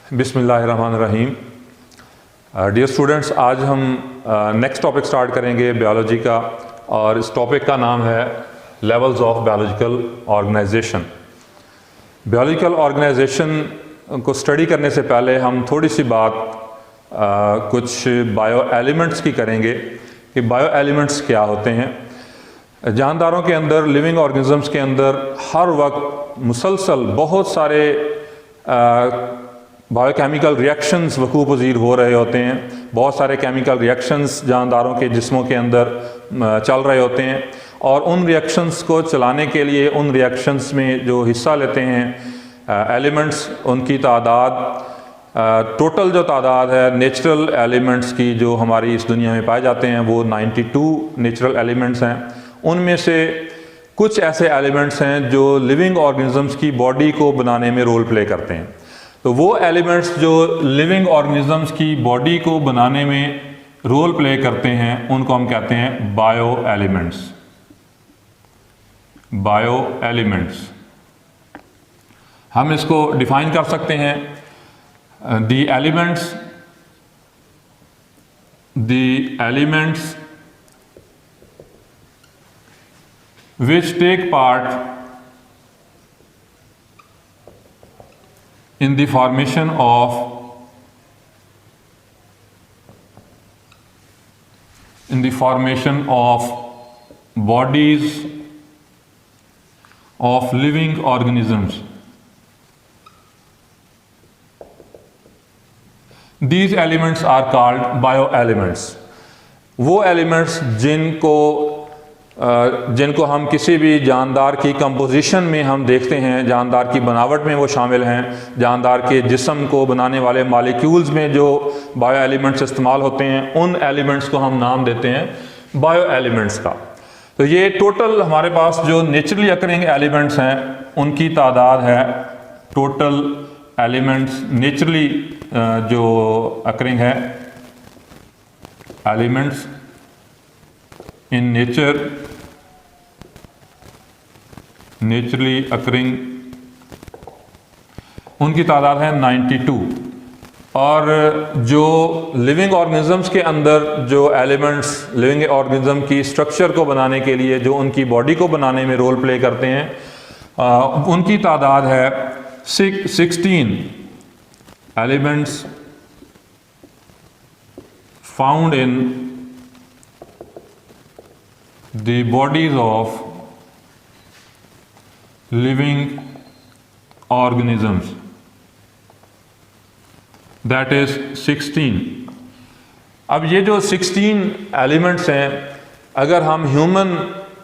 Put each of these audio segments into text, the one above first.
बिस्मिल्लाहिर्रहमानिर्रहीम। Dear students, आज हम नेक्स्ट टॉपिक स्टार्ट करेंगे बायोलॉजी का, और इस टॉपिक का नाम है levels of biological organisation. Biological organisation को स्टडी करने से पहले हम थोड़ी सी बात कुछ बायो एलिमेंट्स की करेंगे कि बायो एलिमेंट्स क्या होते हैं। जानदारों के अंदर, लिविंग ऑर्गेनिजम्स के अंदर हर वक्त मुसलसल बहुत सारे बायोकेमिकल रिएक्शंस वकूफ़ पज़ीर हो रहे होते हैं। बहुत सारे केमिकल रिएक्शंस जानदारों के जिस्मों के अंदर चल रहे होते हैं, और उन रिएक्शंस को चलाने के लिए उन रिएक्शंस में जो हिस्सा लेते हैं एलिमेंट्स, उनकी तादाद, टोटल जो तादाद है नेचुरल एलिमेंट्स की जो हमारी इस दुनिया में पाए जाते हैं वो 92 नेचुरल एलिमेंट्स हैं। उनमें से कुछ ऐसे एलिमेंट्स हैं जो लिविंग ऑर्गेनिजम्स की बॉडी को बनाने में रोल प्ले करते हैं। तो वो एलिमेंट्स जो लिविंग ऑर्गेनिजम्स की बॉडी को बनाने में रोल प्ले करते हैं उनको हम कहते हैं बायो एलिमेंट्स। बायो एलिमेंट्स हम इसको डिफाइन कर सकते हैं। The elements which take part in the formation of bodies of living organisms. These elements are called bioelements। वो एलिमेंट्स जिनको हम किसी भी जानदार की कंपोजिशन में हम देखते हैं, जानदार की बनावट में वो शामिल हैं, जानदार के जिस्म को बनाने वाले मॉलिक्यूल्स में जो बायो एलिमेंट्स इस्तेमाल होते हैं, उन एलिमेंट्स को हम नाम देते हैं बायो एलिमेंट्स का। तो ये टोटल हमारे पास जो नेचुरली अकरिंग एलिमेंट्स हैं उनकी तादाद है, टोटल एलिमेंट्स नेचुरली जो अकरिंग है, elements in nature, naturally occurring, उनकी तादाद है 92। और जो लिविंग ऑर्गेनिजम्स के अंदर जो एलिमेंट्स लिविंग ऑर्गेनिज्म की स्ट्रक्चर को बनाने के लिए जो उनकी बॉडी को बनाने में रोल प्ले करते हैं, उनकी तादाद है 16 elements found in the bodies of living organisms, that is 16। अब ये जो 16 एलिमेंट्स हैं, अगर हम ह्यूमन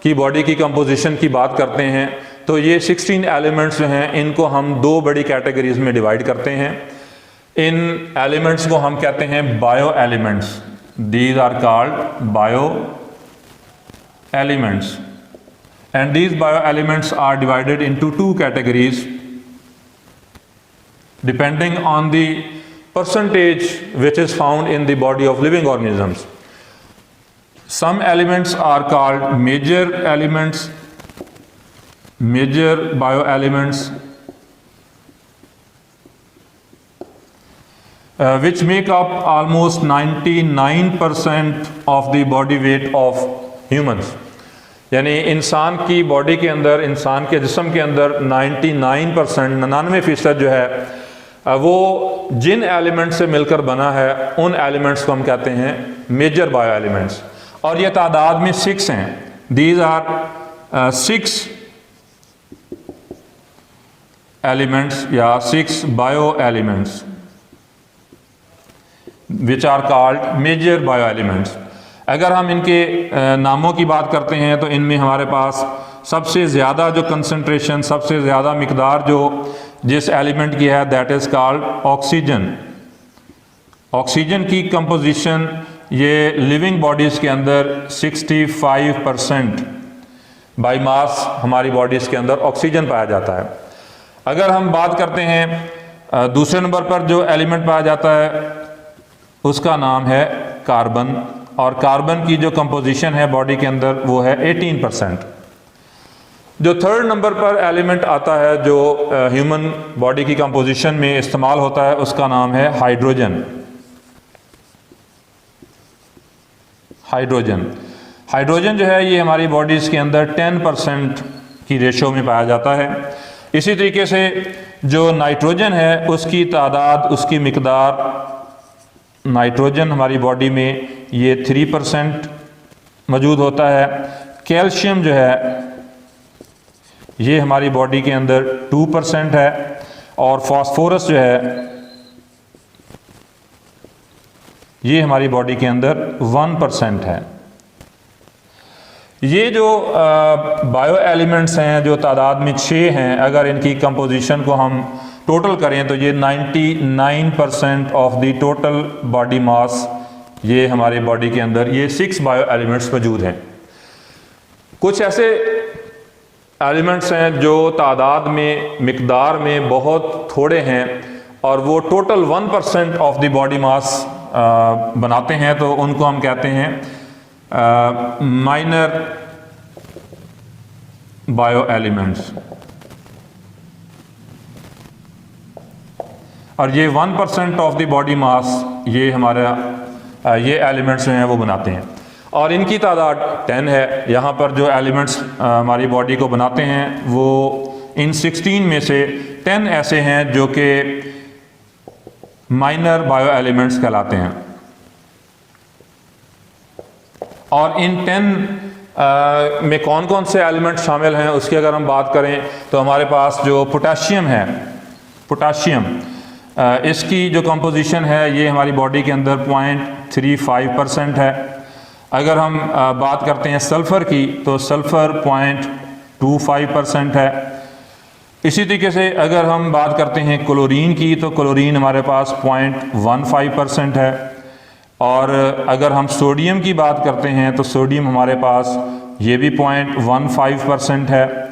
की बॉडी की कंपोजिशन की बात करते हैं तो ये 16 एलिमेंट्स जो हैं इनको हम दो बड़ी कैटेगरीज में डिवाइड करते हैं। इन एलिमेंट्स को हम कहते हैं bio elements. These are called bio elements, and these bio elements are divided into two categories depending on the percentage which is found in the body of living organisms. Some elements are called major elements, major bio elements, which make up almost 99% of the body weight of humans. यानी इंसान की body के अंदर, इंसान के जिस्म के अंदर 99% जो है वो जिन एलिमेंट से मिलकर बना है उन एलिमेंट्स को हम कहते हैं मेजर बायो एलिमेंट्स। और ये तादाद में 6 हैं। दीज आर 6 एलिमेंट्स या 6 bio elements which are called major bio elements. अगर हम इनके नामों की बात करते हैं तो इनमें हमारे पास सबसे ज़्यादा जो कंसंट्रेशन, सबसे ज़्यादा मिकदार जो जिस एलिमेंट की है that is called oxygen. Oxygen की कंपोजिशन ये लिविंग बॉडीज़ के अंदर 65% बाई मास हमारी बॉडीज़ के अंदर ऑक्सीजन पाया जाता है। अगर हम बात करते हैं दूसरे नंबर पर जो एलिमेंट पाया जाता है उसका नाम है कार्बन, और कार्बन की जो कंपोजिशन है बॉडी के अंदर वो है 18%। जो थर्ड नंबर पर एलिमेंट आता है जो ह्यूमन बॉडी की कंपोजिशन में इस्तेमाल होता है, उसका नाम है हाइड्रोजन। हाइड्रोजन जो है ये हमारी बॉडीज़ के अंदर 10% की रेशो में पाया जाता है। इसी तरीके से जो नाइट्रोजन है उसकी तादाद, उसकी मिकदार, नाइट्रोजन हमारी बॉडी में ये 3% मौजूद होता है। कैल्शियम जो है ये हमारी बॉडी के अंदर 2% है, और फास्फोरस जो है ये हमारी बॉडी के अंदर 1% है। ये जो बायो एलिमेंट्स हैं जो तादाद में 6 हैं, अगर इनकी कंपोजिशन को हम टोटल करें तो ये 99% of the total body mass ये हमारे बॉडी के अंदर ये 6 बायो एलिमेंट्स मौजूद हैं। कुछ ऐसे एलिमेंट्स हैं जो तादाद में, मिकदार में बहुत थोड़े हैं और वो total 1% of the body mass बनाते हैं, तो उनको हम कहते हैं माइनर बायो एलिमेंट्स। और ये 1% ऑफ द बॉडी मास ये हमारा ये एलिमेंट्स जो हैं वो बनाते हैं, और इनकी तादाद 10 है। यहाँ पर जो एलिमेंट्स हमारी बॉडी को बनाते हैं वो इन 16 में से 10 ऐसे हैं जो कि माइनर बायो एलिमेंट्स कहलाते हैं। और इन 10 में कौन कौन से एलिमेंट शामिल हैं उसकी अगर हम बात करें तो हमारे पास जो पोटाशियम है, पोटाशियम इसकी जो कंपोजिशन है ये हमारी बॉडी के अंदर 0.35% है। अगर हम बात करते हैं सल्फ़र की तो सल्फ़र 0.25% है। इसी तरीके से अगर हम बात करते हैं क्लोरीन की तो क्लोरीन हमारे पास 0.15% है। और अगर हम सोडियम की बात करते हैं तो सोडियम हमारे पास ये भी 0.15% है।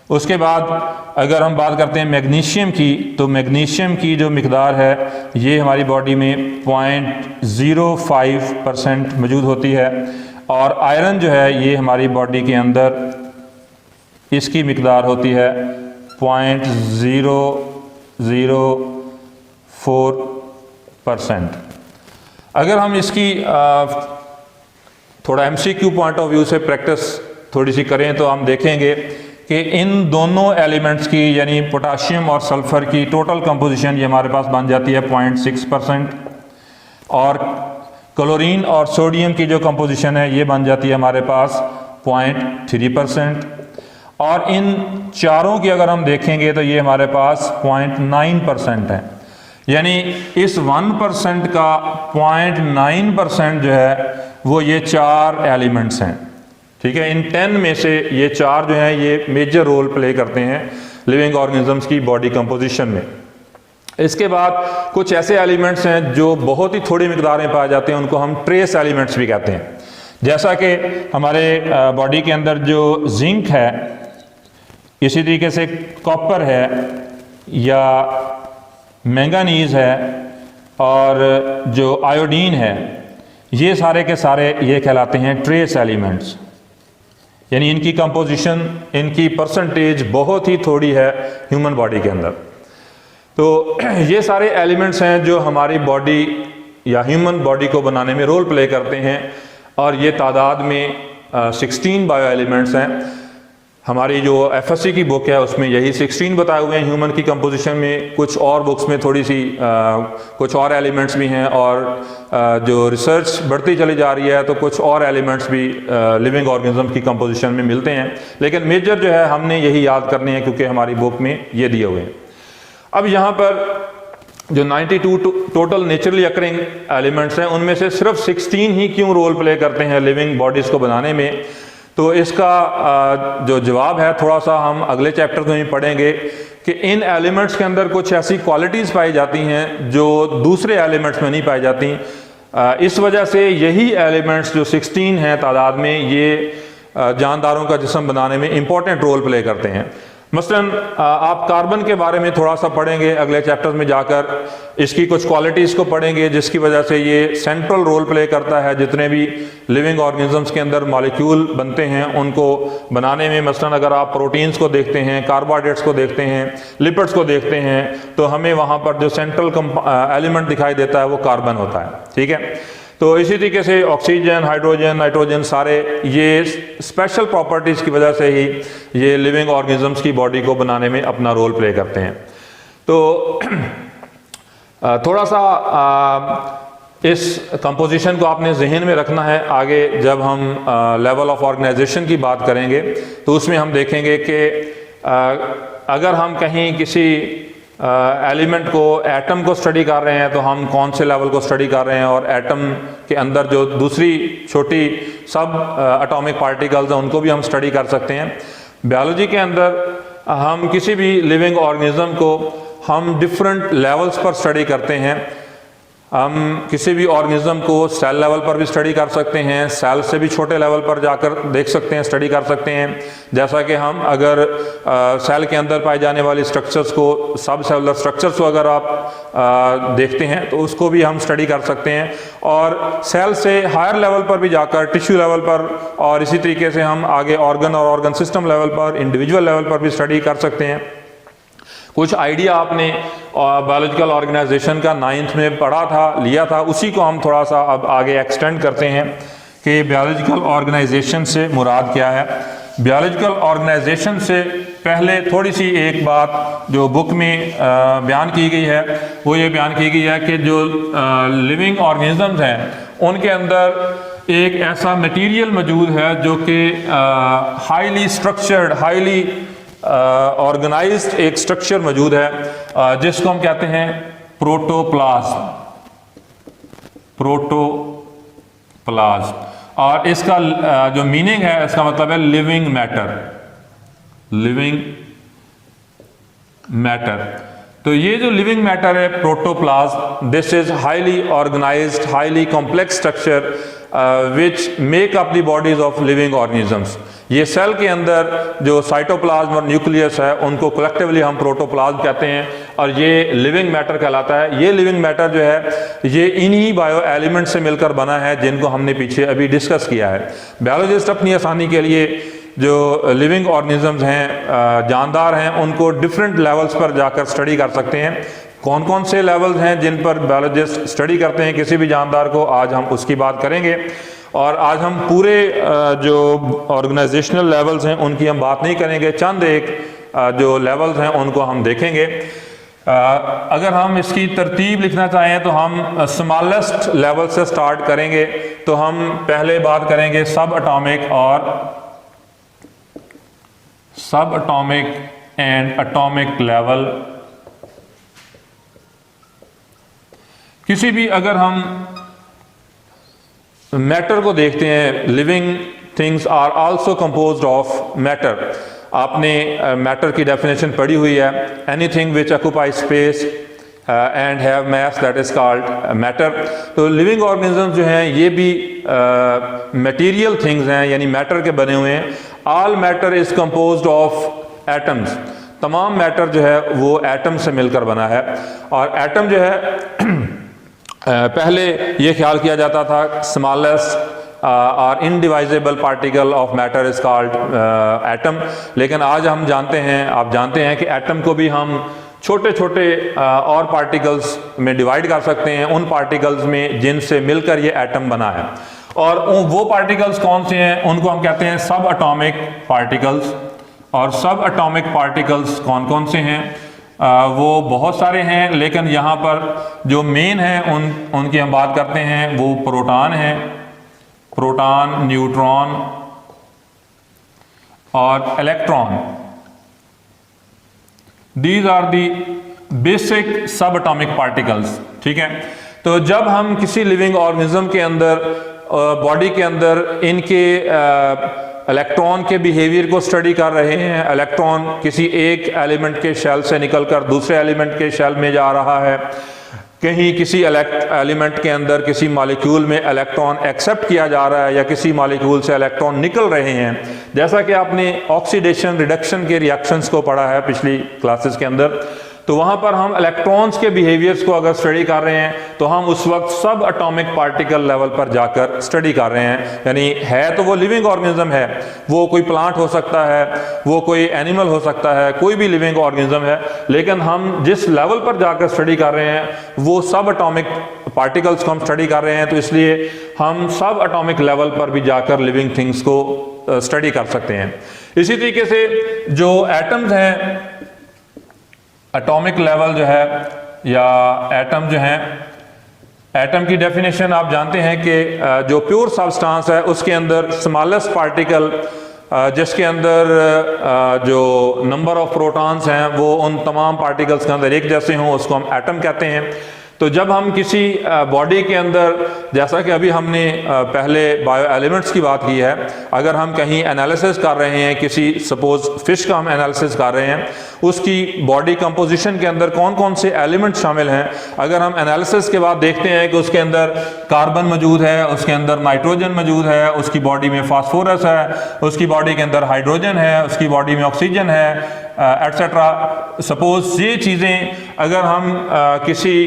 उसके बाद अगर हम बात करते हैं मैग्नीशियम की तो मैग्नीशियम की जो मिकदार है ये हमारी बॉडी में 0.05% मौजूद होती है। और आयरन जो है ये हमारी बॉडी के अंदर इसकी मिकदार होती है 0.004%। अगर हम इसकी थोड़ा MCQ पॉइंट ऑफ व्यू से प्रैक्टिस थोड़ी सी करें तो हम देखेंगे कि इन दोनों एलिमेंट्स की यानी पोटाशियम और सल्फ़र की टोटल कंपोजिशन ये हमारे पास बन जाती है 0.6%, और क्लोरीन और सोडियम की जो कंपोजिशन है ये बन जाती है हमारे पास 0.3%, और इन चारों की अगर हम देखेंगे तो ये हमारे पास 0.9% है। यानी इस 1% का 0.9% जो है वो ये 4 एलिमेंट्स हैं। ठीक है, इन 10 में से ये 4 जो हैं ये मेजर रोल प्ले करते हैं लिविंग ऑर्गेनिजम्स की बॉडी कंपोजिशन में। इसके बाद कुछ ऐसे एलिमेंट्स हैं जो बहुत ही थोड़ी मिकदार में पाए जाते हैं, उनको हम ट्रेस एलिमेंट्स भी कहते हैं। जैसा कि हमारे बॉडी के अंदर जो जिंक है, इसी तरीके से कॉपर है या मैंगानीज है और जो आयोडीन है, ये सारे के सारे ये कहलाते हैं ट्रेस एलिमेंट्स। यानी इनकी कंपोजिशन, इनकी परसेंटेज बहुत ही थोड़ी है ह्यूमन बॉडी के अंदर। तो ये सारे एलिमेंट्स हैं जो हमारी बॉडी या ह्यूमन बॉडी को बनाने में रोल प्ले करते हैं, और ये तादाद में 16 बायो एलिमेंट्स हैं। हमारी जो FSC की बुक है उसमें यही 16 बताए हुए हैं ह्यूमन की कंपोजिशन में। कुछ और बुक्स में थोड़ी सी कुछ और एलिमेंट्स भी हैं, और जो रिसर्च बढ़ती चली जा रही है तो कुछ और एलिमेंट्स भी लिविंग ऑर्गेनिज्म की कंपोजिशन में मिलते हैं, लेकिन मेजर जो है हमने यही याद करनी है क्योंकि हमारी बुक में ये दिए हुए हैं। अब यहाँ पर जो 92 टोटल नेचुरली अकरिंग एलिमेंट्स हैं उनमें से सिर्फ 16 ही क्यों रोल प्ले करते हैं लिविंग बॉडीज़ को बनाने में, तो इसका जो जवाब है थोड़ा सा हम अगले चैप्टर में पढ़ेंगे कि इन एलिमेंट्स के अंदर कुछ ऐसी क्वालिटीज़ पाई जाती हैं जो दूसरे एलिमेंट्स में नहीं पाई जाती। इस वजह से यही एलिमेंट्स जो 16 हैं तादाद में, ये जानदारों का जिस्म बनाने में इम्पॉर्टेंट रोल प्ले करते हैं। मसलन आप कार्बन के बारे में थोड़ा सा पढ़ेंगे अगले चैप्टर्स में जाकर, इसकी कुछ क्वालिटीज़ को पढ़ेंगे जिसकी वजह से ये सेंट्रल रोल प्ले करता है जितने भी लिविंग ऑर्गेनिजम्स के अंदर मॉलिक्यूल बनते हैं उनको बनाने में। मसलन अगर आप प्रोटीन्स को देखते हैं, कार्बोहाइड्रेट्स को देखते हैं, लिपिड्स को देखते हैं, तो हमें वहाँ पर जो सेंट्रल एलिमेंट दिखाई देता है वो कार्बन होता है, ठीक है। तो इसी तरीके से ऑक्सीजन, हाइड्रोजन, नाइट्रोजन सारे ये स्पेशल प्रॉपर्टीज़ की वजह से ही ये लिविंग ऑर्गेनिजम्स की बॉडी को बनाने में अपना रोल प्ले करते हैं। तो थोड़ा सा इस कंपोजिशन को आपने जहन में रखना है। आगे जब हम लेवल ऑफ ऑर्गेनाइजेशन की बात करेंगे तो उसमें हम देखेंगे कि अगर हम कहीं किसी एलिमेंट को, एटम को स्टडी कर रहे हैं तो हम कौन से लेवल को स्टडी कर रहे हैं, और एटम के अंदर जो दूसरी छोटी सब एटॉमिक पार्टिकल्स हैं उनको भी हम स्टडी कर सकते हैं। बायोलॉजी के अंदर हम किसी भी लिविंग ऑर्गेनिज्म को हम डिफरेंट लेवल्स पर स्टडी करते हैं। हम किसी भी ऑर्गेनिज्म को सेल लेवल पर भी स्टडी कर सकते हैं, सेल से भी छोटे लेवल पर जाकर देख सकते हैं, स्टडी कर सकते हैं। जैसा कि हम अगर सेल के अंदर पाई जाने वाली स्ट्रक्चर्स को, सब सेलुलर स्ट्रक्चर्स को अगर आप देखते हैं तो उसको भी हम स्टडी कर सकते हैं, और सेल से हायर लेवल पर भी जाकर टिश्यू लेवल पर, और इसी तरीके से हम आगे ऑर्गन और ऑर्गन सिस्टम लेवल पर, इंडिविजुअल लेवल पर भी स्टडी कर सकते हैं। कुछ आइडिया आपने बायोलॉजिकल ऑर्गेनाइजेशन का 9th में पढ़ा था, लिया था, उसी को हम थोड़ा सा अब आगे एक्सटेंड करते हैं कि बायोलॉजिकल ऑर्गेनाइजेशन से मुराद क्या है। बायोलॉजिकल ऑर्गेनाइजेशन से पहले थोड़ी सी एक बात जो बुक में बयान की गई है वो ये बयान की गई है कि जो लिविंग ऑर्गेनिजम्स हैं उनके अंदर एक ऐसा मटेरियल मौजूद है जो कि हाईली स्ट्रक्चर्ड, हाईली ऑर्गेनाइज्ड एक स्ट्रक्चर मौजूद है जिसको हम कहते हैं प्रोटोप्लाज्म। प्रोटोप्लाज्म, और इसका जो मीनिंग है, इसका मतलब है लिविंग मैटर। लिविंग मैटर, तो ये जो लिविंग मैटर है protoplasm, this is highly organised, highly complex structure which make up the bodies of living organisms. ये सेल के अंदर जो साइटोप्लाज्म और न्यूक्लियस है उनको कलेक्टिवली हम प्रोटोप्लाज्म कहते हैं, और ये लिविंग मैटर कहलाता है। ये लिविंग मैटर जो है ये इन्हीं बायो एलिमेंट से मिलकर बना है जिनको हमने पीछे अभी डिस्कस किया है। बायोलॉजिस्ट अपनी आसानी के लिए जो लिविंग ऑर्गेनिजम्स हैं, जानदार हैं, उनको डिफरेंट लेवल्स पर जाकर स्टडी कर सकते हैं। कौन कौन से लेवल्स हैं जिन पर बायोलॉजिस्ट स्टडी करते हैं किसी भी जानदार को, आज हम उसकी बात करेंगे। और आज हम पूरे जो ऑर्गेनाइजेशनल लेवल्स हैं उनकी हम बात नहीं करेंगे, चंद एक जो लेवल्स हैं उनको हम देखेंगे। अगर हम इसकी तरतीब लिखना चाहें तो हम स्मॉलेस्ट लेवल से स्टार्ट करेंगे। तो हम पहले बात करेंगे सब एटॉमिक और सब एटॉमिक एंड एटॉमिक लेवल। किसी भी अगर हम मैटर को देखते हैं, living things are also composed of matter. आपने मैटर की डेफिनेशन पढ़ी हुई है, anything which occupy space and have mass that is called matter. तो लिविंग ऑर्गेनिजम्स जो हैं ये भी मटेरियल थिंग्स हैं, यानी मैटर के बने हुए हैं। All matter is composed of atoms. तमाम मैटर जो है वो एटम से मिलकर बना है, और एटम जो है पहले ये ख्याल किया जाता था स्मॉलेस्ट और indivisible particle of matter is called atom. लेकिन आज हम जानते हैं, आप जानते हैं कि एटम को भी हम छोटे छोटे और पार्टिकल्स में डिवाइड कर सकते हैं, उन पार्टिकल्स में जिनसे मिलकर ये एटम बना है। और वो पार्टिकल्स कौन से हैं उनको हम कहते हैं सब एटॉमिक पार्टिकल्स। और सब एटॉमिक पार्टिकल्स कौन कौन से हैं? वो बहुत सारे हैं, लेकिन यहाँ पर जो मेन हैं उनकी हम बात करते हैं। वो प्रोटॉन है, प्रोटॉन, न्यूट्रॉन और electron. These are the basic sub atomic particles, ठीक है। तो जब हम किसी लिविंग ऑर्गेनिज्म के अंदर, बॉडी के अंदर इनके इलेक्ट्रॉन के बिहेवियर को स्टडी कर रहे हैं, इलेक्ट्रॉन किसी एक एलिमेंट के शेल से निकलकर दूसरे एलिमेंट के शेल में जा रहा है, कहीं किसी एलिमेंट के अंदर किसी मॉलिक्यूल में इलेक्ट्रॉन एक्सेप्ट किया जा रहा है या किसी मॉलिक्यूल से इलेक्ट्रॉन निकल रहे हैं, जैसा कि आपने ऑक्सीडेशन रिडक्शन के रिएक्शंस को पढ़ा है पिछली क्लासेस के अंदर, तो वहाँ पर हम इलेक्ट्रॉन्स के बिहेवियर्स को अगर स्टडी कर रहे हैं तो हम उस वक्त सब एटॉमिक पार्टिकल लेवल पर जाकर स्टडी कर रहे हैं। यानी है तो वो लिविंग ऑर्गेनिज्म है, वो कोई प्लांट हो सकता है, वो कोई एनिमल हो सकता है, कोई भी लिविंग ऑर्गेनिज्म है, लेकिन हम जिस लेवल पर जाकर स्टडी कर रहे हैं वो सब एटॉमिक पार्टिकल्स को हम स्टडी कर रहे हैं, तो इसलिए हम सब एटॉमिक लेवल पर भी जाकर लिविंग थिंग्स को स्टडी कर सकते हैं। इसी तरीके से जो एटम्स हैं, एटॉमिक लेवल जो है या एटम जो है, एटम की डेफिनेशन आप जानते हैं कि जो प्योर सब्सटेंस है उसके अंदर स्मॉलेस्ट पार्टिकल जिसके अंदर जो नंबर ऑफ प्रोटॉन्स हैं वो उन तमाम पार्टिकल्स के अंदर एक जैसे हों, उसको हम एटम कहते हैं। तो जब हम किसी बॉडी के अंदर, जैसा कि अभी हमने पहले बायो एलिमेंट्स की बात की है, अगर हम कहीं एनालिसिस कर रहे हैं, किसी सपोज फिश का हम एनालिसिस कर रहे हैं, उसकी बॉडी कंपोजिशन के अंदर कौन कौन से एलिमेंट शामिल हैं, अगर हम एनालिसिस के बाद देखते हैं कि उसके अंदर कार्बन मौजूद है, उसके अंदर नाइट्रोजन मौजूद है, उसकी बॉडी में फास्फोरस है, उसकी बॉडी के अंदर हाइड्रोजन है, उसकी बॉडी में ऑक्सीजन है, एटसेट्रा, सपोज ये चीज़ें अगर हम किसी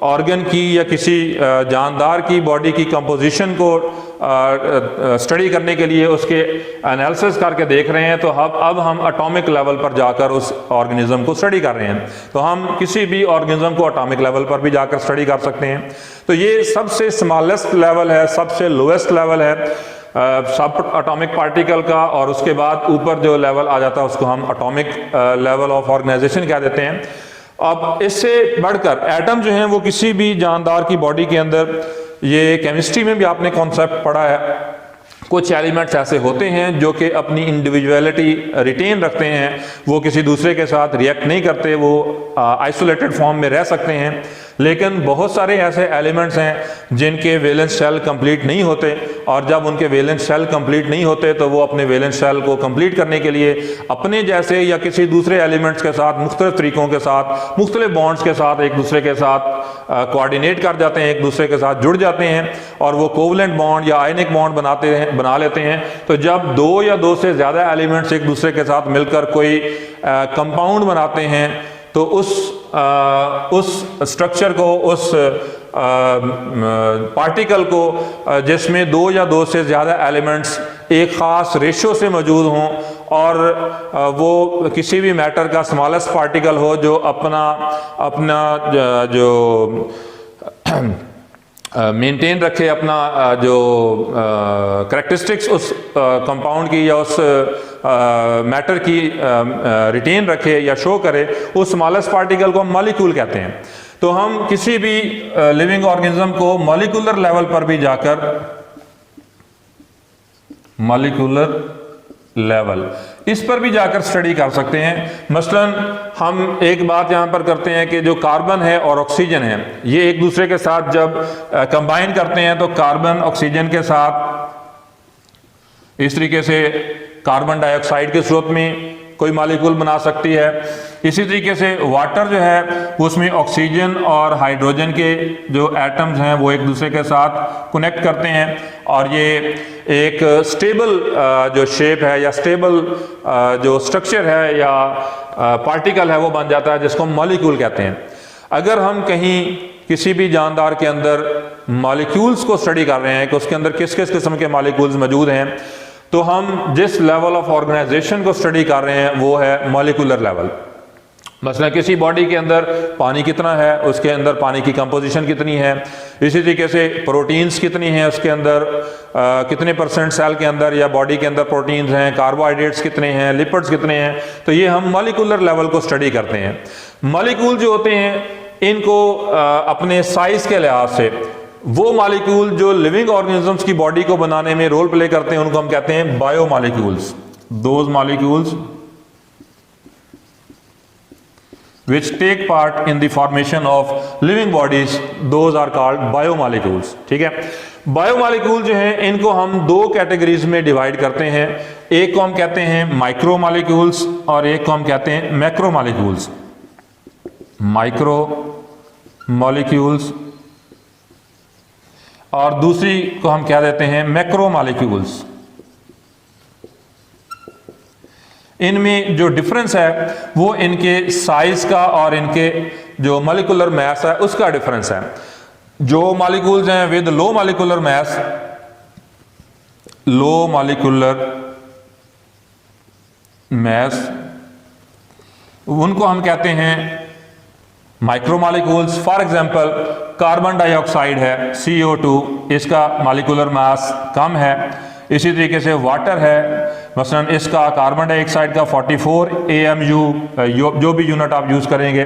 ऑर्गन की या किसी जानदार की बॉडी की कंपोजिशन को स्टडी करने के लिए उसके एनालिसिस करके देख रहे हैं, तो अब हम एटॉमिक लेवल पर जाकर उस ऑर्गेनिज्म को स्टडी कर रहे हैं। तो हम किसी भी ऑर्गेनिज्म को एटॉमिक लेवल पर भी जाकर स्टडी कर सकते हैं। तो ये सबसे स्मॉलेस्ट लेवल है, सबसे लोएस्ट लेवल है सब एटॉमिक पार्टिकल का, और उसके बाद ऊपर जो लेवल आ जाता है उसको हम एटॉमिक लेवल ऑफ ऑर्गेनाइजेशन कह देते हैं। अब इससे बढ़कर एटम जो हैं वो किसी भी जानदार की बॉडी के अंदर, ये केमिस्ट्री में भी आपने कॉन्सेप्ट पढ़ा है, कुछ एलिमेंट्स ऐसे होते हैं जो कि अपनी इंडिविजुअलिटी रिटेन रखते हैं, वो किसी दूसरे के साथ रिएक्ट नहीं करते, वो आइसोलेटेड फॉर्म में रह सकते हैं। लेकिन बहुत सारे ऐसे एलिमेंट्स हैं जिनके वैलेंस शेल कंप्लीट नहीं होते, और जब उनके वैलेंस शेल कंप्लीट नहीं होते तो वो अपने वैलेंस शेल को कंप्लीट करने के लिए अपने जैसे या किसी दूसरे एलिमेंट्स के साथ मुख्तलिफ तरीकों के साथ, मुख्तलिफ बॉन्ड्स के साथ एक दूसरे के साथ कोऑर्डिनेट कर जाते हैं, एक दूसरे के साथ जुड़ जाते हैं, और वो कोवलेंट बॉन्ड या आयनिक बॉन्ड बना लेते हैं। तो जब दो या दो से ज़्यादा एलिमेंट्स एक दूसरे के साथ मिलकर कोई कंपाउंड बनाते हैं, तो उस स्ट्रक्चर को, उस पार्टिकल को जिसमें दो या दो से ज़्यादा एलिमेंट्स एक ख़ास रेशो से मौजूद हों, और वो किसी भी मैटर का स्मॉलेस्ट पार्टिकल हो जो अपना जो मेंटेन रखे, अपना जो करेक्टरिस्टिक्स उस कंपाउंड की या उस मैटर की रिटेन रखे या शो करे, उस स्मॉलेस्ट पार्टिकल को हम मॉलिक्यूल कहते हैं। तो हम किसी भी लिविंग ऑर्गेनिज्म को मॉलिक्यूलर लेवल पर भी जाकर, मॉलिक्यूलर लेवल इस पर भी जाकर स्टडी कर सकते हैं। मसलन हम एक बात यहाँ पर करते हैं कि जो कार्बन है और ऑक्सीजन है, ये एक दूसरे के साथ जब कंबाइन करते हैं तो कार्बन ऑक्सीजन के साथ इस तरीके से कार्बन डाइऑक्साइड के सूरत में कोई मॉलिक्यूल बना सकती है। इसी तरीके से वाटर जो है उसमें ऑक्सीजन और हाइड्रोजन के जो एटम्स हैं वो एक दूसरे के साथ कनेक्ट करते हैं, और ये एक स्टेबल जो शेप है या स्टेबल जो स्ट्रक्चर है या पार्टिकल है वो बन जाता है, जिसको हम मॉलिक्यूल कहते हैं। अगर हम कहीं किसी भी जानदार के अंदर मॉलिक्यूल्स को स्टडी कर रहे हैं कि उसके अंदर किस किस किस्म के मॉलिक्यूल्स मौजूद हैं, तो हम जिस लेवल ऑफ ऑर्गेनाइजेशन को स्टडी कर रहे हैं वो है मॉलिक्यूलर लेवल। मसलन किसी बॉडी के अंदर पानी कितना है, उसके अंदर पानी की कंपोजिशन कितनी है, इसी तरीके से प्रोटीन्स कितनी हैं, उसके अंदर कितने परसेंट सेल के अंदर या बॉडी के अंदर प्रोटीन्स हैं, कार्बोहाइड्रेट्स कितने हैं, लिपिड्स कितने हैं, तो ये हम मॉलिक्यूलर लेवल को स्टडी करते हैं। मॉलिक्यूल जो होते हैं इनको अपने साइज के लिहाज से, वो मॉलिक्यूल जो लिविंग ऑर्गेनिजम्स की बॉडी को बनाने में रोल प्ले करते हैं उनको हम कहते हैं bio molecules. Those molecules which take part in the formation of living bodies, those are called biomolecules। ठीक है, बायोमॉलिक्यूल जो हैं इनको हम दो कैटेगरीज में डिवाइड करते हैं। एक को हम कहते हैं माइक्रोमॉलिक्यूल्स और एक को हम कहते हैं मैक्रोमॉलिक्यूल्स। माइक्रो मॉलिक्यूल्स और दूसरी को हम क्या देते हैं मैक्रो मॉलिक्यूल्स। इनमें जो डिफरेंस है वो इनके साइज का और इनके जो मॉलिक्यूलर मास है उसका डिफरेंस है। जो मॉलिक्यूल्स हैं with low molecular mass, low molecular mass, उनको हम कहते हैं माइक्रोमॉलिक्यूल्स। फॉर एग्जांपल कार्बन डाइऑक्साइड है CO2, इसका मॉलिक्यूलर मास कम है। इसी तरीके से वाटर है, मसलन इसका कार्बन डाइऑक्साइड का 44 AMU, जो भी यूनिट आप यूज़ करेंगे,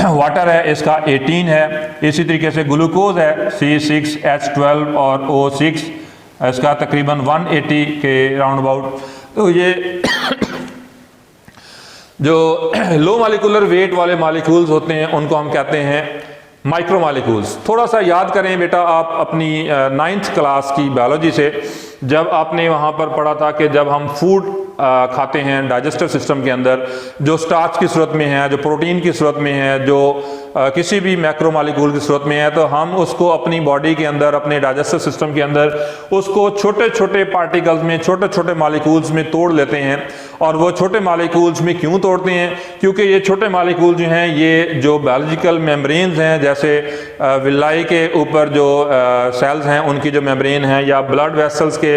वाटर है इसका 18 है। इसी तरीके से ग्लूकोज है C6H12 और O6, इसका तकरीबन 180 के राउंड अबाउट। तो ये जो लो मॉलिक्यूलर वेट वाले मॉलिक्यूल्स होते हैं उनको हम कहते हैं माइक्रो मॉलिक्यूल्स। थोड़ा सा याद करें बेटा आप अपनी 9th क्लास की बायोलॉजी से, जब आपने वहाँ पर पढ़ा था कि जब हम फूड खाते हैं डाइजेस्टिव सिस्टम के अंदर, जो स्टार्च की सूरत में है, जो प्रोटीन की सूरत में है, जो किसी भी मैक्रो मॉलिक्यूल की सूरत में है, तो हम उसको अपनी बॉडी के अंदर, अपने डाइजेस्टिव सिस्टम के अंदर उसको छोटे छोटे पार्टिकल्स में, छोटे छोटे मॉलिक्यूल्स में तोड़ लेते हैं। और वो छोटे मॉलिक्यूल्स में क्यों तोड़ते हैं? क्योंकि ये छोटे मॉलिक्यूल जो हैं, ये जो बायोलॉजिकल मेम्ब्रेन्स हैं, जैसे विलाई के ऊपर जो सेल्स हैं उनकी जो मेम्ब्रेन है, या ब्लड वेसल्स के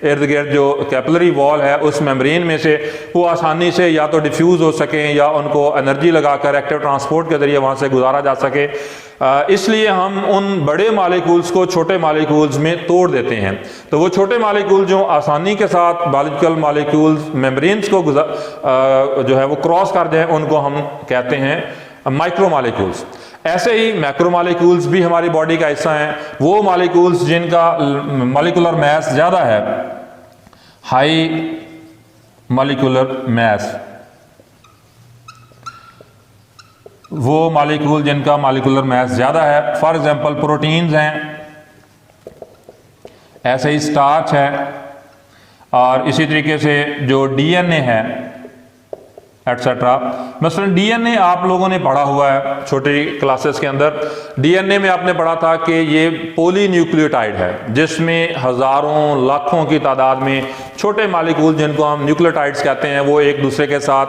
इर्द गिर्द जो कैपिलरी वॉल है उस मेम्ब्रेन में से वो आसानी से या तो डिफ्यूज़ हो सकें या उनको एनर्जी लगाकर एक्टिव ट्रांसपोर्ट के जरिए वहाँ से गुजारा जा सके, इसलिए हम उन बड़े मॉलिक्यूल्स को छोटे मॉलिक्यूल्स में तोड़ देते हैं। तो वो छोटे मॉलिक्यूल जो आसानी के साथ बायोलॉजिकल मॉलिक्यूल्स मेम्ब्रेन्स को जो है वो क्रॉस कर जाए, उनको हम कहते हैं माइक्रो मॉलिक्यूल्स। ऐसे ही मैक्रो मॉलिक्यूल्स भी हमारी बॉडी का हिस्सा हैं। वो मॉलिक्यूल्स जिनका मॉलिक्यूलर मास ज़्यादा है, हाई मॉलिक्यूलर मास, वो मॉलिक्यूल जिनका मॉलिक्यूलर मास ज़्यादा है, फॉर एग्जांपल प्रोटीन्स हैं, ऐसे ही स्टार्च है, और इसी तरीके से जो DNA है एटसेट्रा। मसलन DNA आप लोगों ने पढ़ा हुआ है छोटी क्लासेस के अंदर। DNA में आपने पढ़ा था कि ये पॉलीन्यूक्लियोटाइड है, जिसमें हज़ारों लाखों की तादाद में छोटे मॉलिक्यूल जिनको हम न्यूक्लियोटाइड्स कहते हैं, वो एक दूसरे के साथ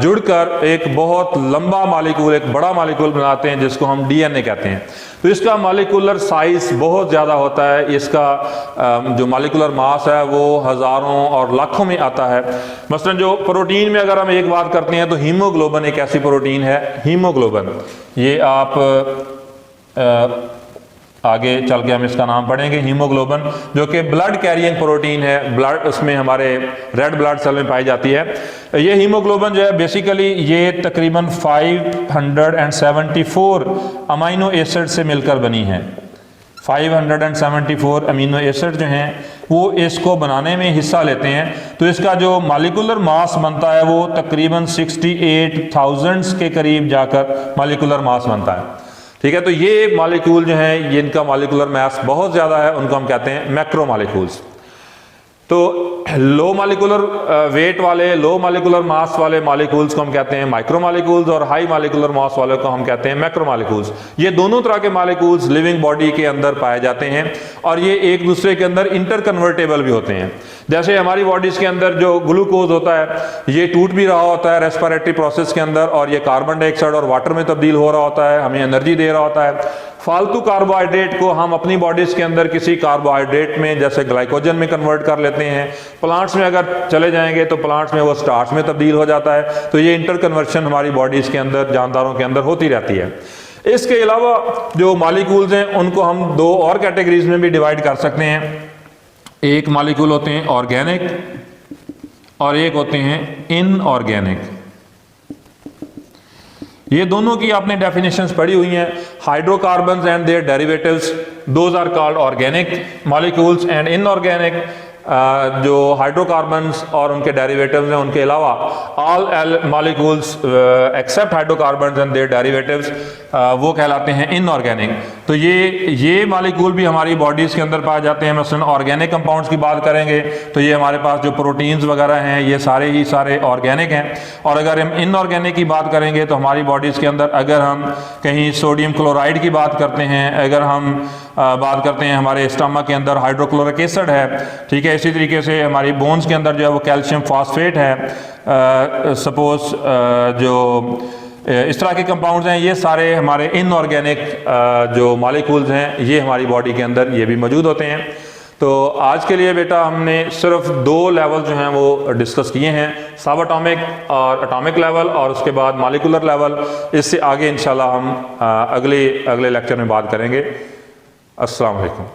जुड़कर एक बहुत लंबा मॉलिक्यूल, एक बड़ा मॉलिक्यूल बनाते हैं, जिसको हम DNA कहते हैं। तो इसका मॉलिक्यूलर साइज बहुत ज़्यादा होता है, इसका जो मॉलिक्यूलर मास है वो हज़ारों और लाखों में आता है। मसलन जो प्रोटीन में अगर हम एक बात करते हैं तो हीमोग्लोबिन एक ऐसी प्रोटीन है, हीमोग्लोबिन, ये आप आगे चल के हम इसका नाम पढ़ेंगे, हीमोग्लोबिन, जो कि ब्लड कैरियंग प्रोटीन है, ब्लड उसमें हमारे रेड ब्लड सेल में पाई जाती है। ये हीमोग्लोबिन जो है बेसिकली ये तकरीबन 574 अमीनो एसिड से मिलकर बनी है। 574 अमीनो एसिड जो हैं वो इसको बनाने में हिस्सा लेते हैं। तो इसका जो मॉलिक्यूलर मास बनता है वो तकरीबन 68,000 के करीब जाकर मॉलिक्यूलर मास बनता है। ठीक है, तो ये मॉलिक्यूल जो हैं, ये इनका मॉलिक्यूलर मास बहुत ज़्यादा है, उनको हम कहते हैं मैक्रो मॉलिक्यूल्स। तो लो मॉलिक्यूलर वेट वाले, लो मॉलिक्यूलर मास वाले मॉलिक्यूल्स को हम कहते हैं माइक्रो मॉलिक्यूल्स, और हाई मॉलिक्यूलर मास वाले को हम कहते हैं मैक्रो मॉलिक्यूल्स। ये दोनों तरह के मॉलिक्यूल्स लिविंग बॉडी के अंदर पाए जाते हैं, और ये एक दूसरे के अंदर इंटर कन्वर्टेबल भी होते हैं। जैसे हमारी बॉडीज के अंदर जो ग्लूकोज होता है, ये टूट भी रहा होता है रेस्पिरेटरी प्रोसेस के अंदर, और ये कार्बन डाइऑक्साइड और वाटर में तब्दील हो रहा होता है, हमें एनर्जी दे रहा होता है। फालतू कार्बोहाइड्रेट को हम अपनी बॉडीज के अंदर किसी कार्बोहाइड्रेट में, जैसे ग्लाइकोजन में कन्वर्ट कर लेते हैं। प्लांट्स में अगर चले जाएंगे तो प्लांट्स में वो स्टार्च में तब्दील हो जाता है। तो ये इंटर कन्वर्शन हमारी बॉडीज के अंदर, जानदारों के अंदर होती रहती है। इसके अलावा जो मॉलिक्यूल्स हैं उनको हम दो और कैटेगरीज में भी डिवाइड कर सकते हैं। एक मॉलिक्यूल होते हैं ऑर्गेनिक और एक होते हैं इनऑर्गेनिक। ये दोनों की आपने डेफिनेशंस पढ़ी हुई हैं। Hydrocarbons and their derivatives, those are called organic molecules, and inorganic जो हाइड्रोकार्बन्स और उनके डेरिवेटिव्स हैं उनके अलावा all molecules except hydrocarbons and their derivatives, वो कहलाते हैं इनऑर्गेनिक। तो ये मालिक्यूल भी हमारी बॉडीज़ के अंदर पाए जाते हैं। मसलन ऑर्गेनिक कंपाउंड्स की बात करेंगे तो ये हमारे पास जो प्रोटीन्स वगैरह हैं ये सारे ऑर्गेनिक हैं। और अगर हम इनऑर्गेनिक की बात करेंगे तो हमारी बॉडीज़ के अंदर अगर हम कहीं सोडियम क्लोराइड की बात करते हैं, अगर हम बात करते हैं हमारे स्टमक के अंदर हाइड्रोक्लोरिक एसिड है, ठीक है, इसी तरीके से हमारी बोन्स के अंदर जो है वो कैल्शियम फॉस्फेट है, सपोज जो इस तरह के कंपाउंड्स हैं, ये सारे हमारे इनऑर्गेनिक जो मॉलिक्यूल्स हैं ये हमारी बॉडी के अंदर ये भी मौजूद होते हैं। तो आज के लिए बेटा हमने सिर्फ 2 लेवल जो हैं वो डिस्कस किए हैं, सब एटॉमिक और एटॉमिक लेवल और उसके बाद मॉलिक्यूलर लेवल। इससे आगे इंशाल्लाह हम अगले लेक्चर में बात करेंगे। अस्सलाम वालेकुम।